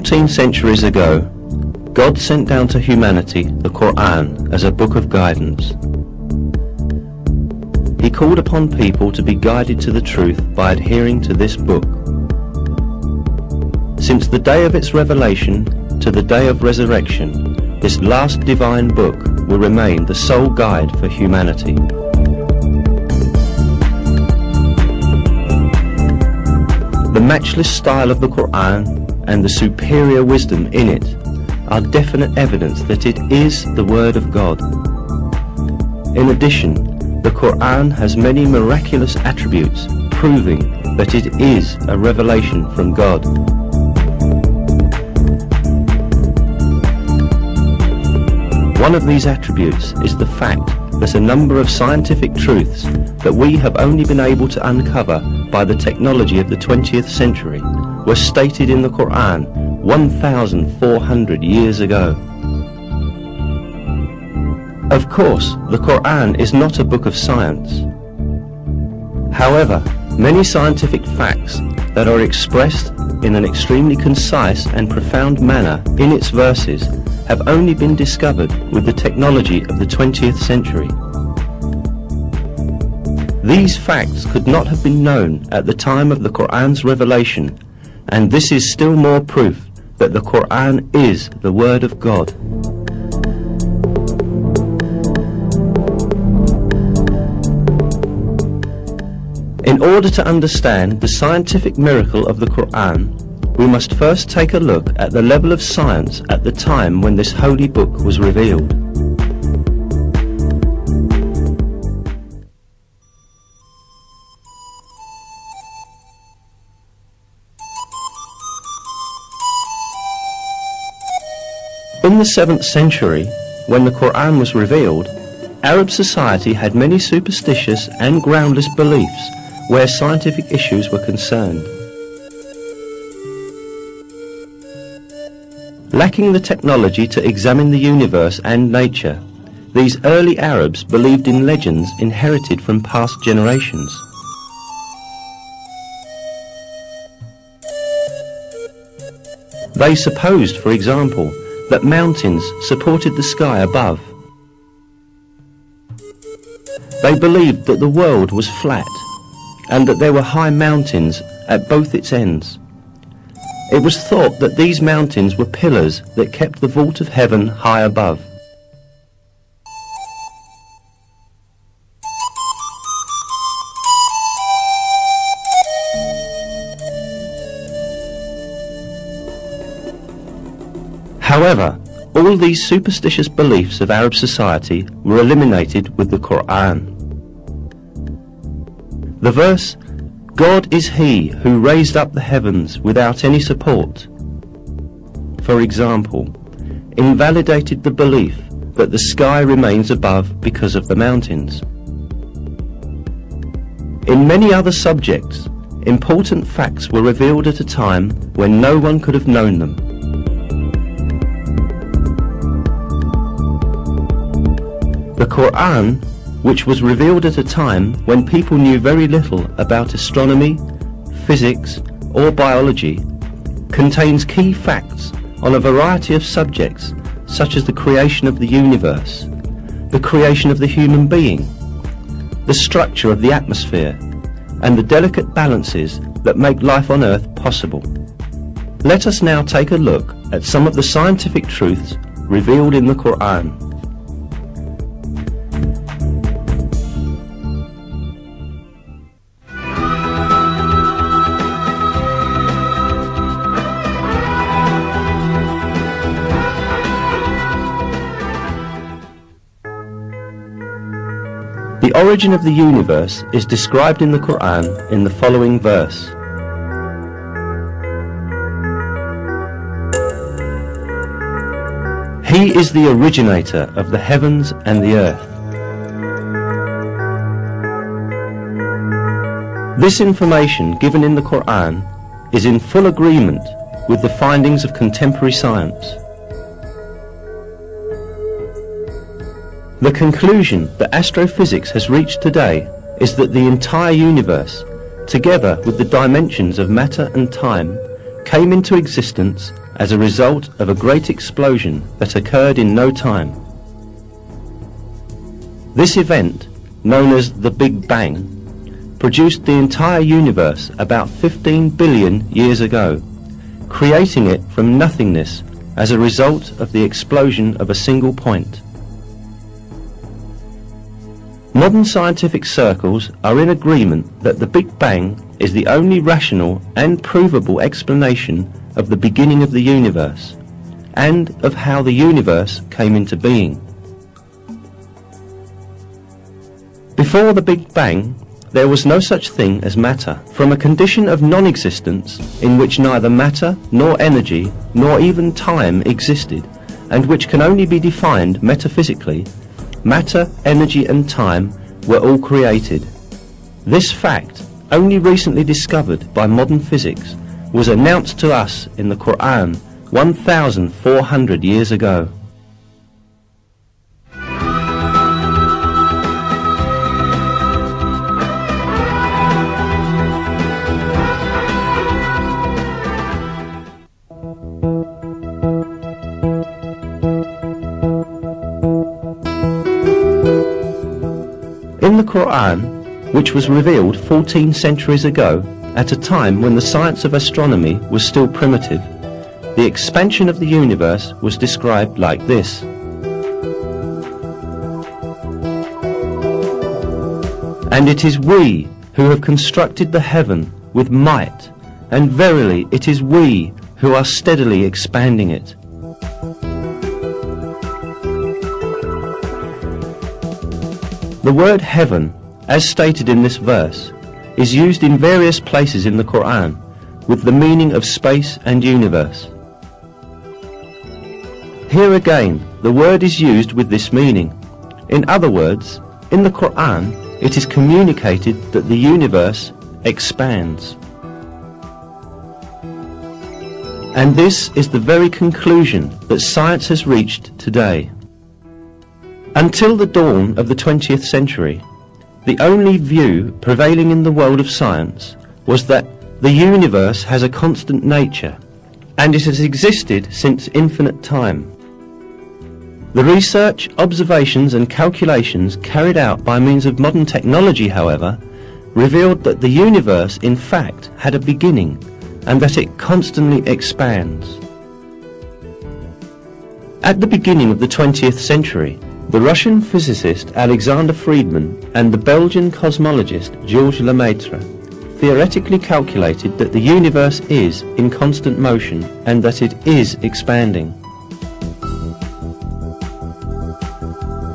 14 centuries ago, God sent down to humanity the Coran as a book of guidance. He called upon people to be guided to the truth by adhering to this book. Since the day of its revelation to the day of resurrection, this last divine book will remain the sole guide for humanity. The matchless style of the Quran and the superior wisdom in it are definite evidence that it is the Word of God. In addition, the Quran has many miraculous attributes proving that it is a revelation from God. One of these attributes is the fact that a number of scientific truths that we have only been able to uncover by the technology of the 20th century were stated in the Quran 1,400 years ago. Of course, the Quran is not a book of science. However, many scientific facts that are expressed in an extremely concise and profound manner in its verses have only been discovered with the technology of the 20th century. These facts could not have been known at the time of the Quran's revelation, and this is still more proof that the Quran is the Word of God. In order to understand the scientific miracle of the Quran, we must first take a look at the level of science at the time when this holy book was revealed. In the 7th century, when the Quran was revealed, Arab society had many superstitious and groundless beliefs where scientific issues were concerned. Lacking the technology to examine the universe and nature, these early Arabs believed in legends inherited from past generations. They supposed, for example, that mountains supported the sky above. They believed that the world was flat and that there were high mountains at both its ends. It was thought that these mountains were pillars that kept the vault of heaven high above. However, all these superstitious beliefs of Arab society were eliminated with the Quran. The verse, "God is He who raised up the heavens without any support," for example, invalidated the belief that the sky remains above because of the mountains. In many other subjects, important facts were revealed at a time when no one could have known them. The Quran, which was revealed at a time when people knew very little about astronomy, physics, or biology, contains key facts on a variety of subjects such as the creation of the universe, the creation of the human being, the structure of the atmosphere, and the delicate balances that make life on Earth possible. Let us now take a look at some of the scientific truths revealed in the Quran. The origin of the universe is described in the Quran in the following verse. He is the originator of the heavens and the earth. This information given in the Quran is in full agreement with the findings of contemporary science. The conclusion that astrophysics has reached today is that the entire universe, together with the dimensions of matter and time, came into existence as a result of a great explosion that occurred in no time. This event, known as the Big Bang, produced the entire universe about 15 billion years ago, creating it from nothingness as a result of the explosion of a single point. Modern scientific circles are in agreement that the Big Bang is the only rational and provable explanation of the beginning of the universe, and of how the universe came into being. Before the Big Bang, there was no such thing as matter. From a condition of non-existence, in which neither matter nor energy nor even time existed, and which can only be defined metaphysically, matter, energy and time were all created. This fact, only recently discovered by modern physics, was announced to us in the Coran 1,400 years ago. In the Coran, which was revealed 14 centuries ago, at a time when the science of astronomy was still primitive, the expansion of the universe was described like this. And it is we who have constructed the heaven with might, and verily it is we who are steadily expanding it. The word heaven, as stated in this verse, is used in various places in the Quran with the meaning of space and universe. Here again, the word is used with this meaning. In other words, in the Quran, it is communicated that the universe expands. And this is the very conclusion that science has reached today. Until the dawn of the 20th century, the only view prevailing in the world of science was that the universe has a constant nature, and it has existed since infinite time. The research, observations and calculations carried out by means of modern technology, however, revealed that the universe in fact had a beginning, and that it constantly expands. At the beginning of the 20th century, the Russian physicist Alexander Friedmann and the Belgian cosmologist Georges Lemaitre theoretically calculated that the universe is in constant motion and that it is expanding.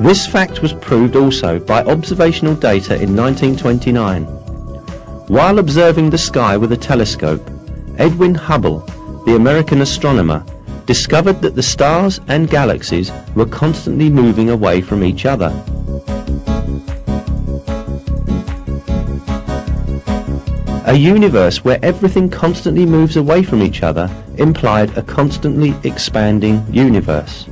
This fact was proved also by observational data in 1929. While observing the sky with a telescope, Edwin Hubble, the American astronomer, discovered that the stars and galaxies were constantly moving away from each other. A universe where everything constantly moves away from each other implied a constantly expanding universe.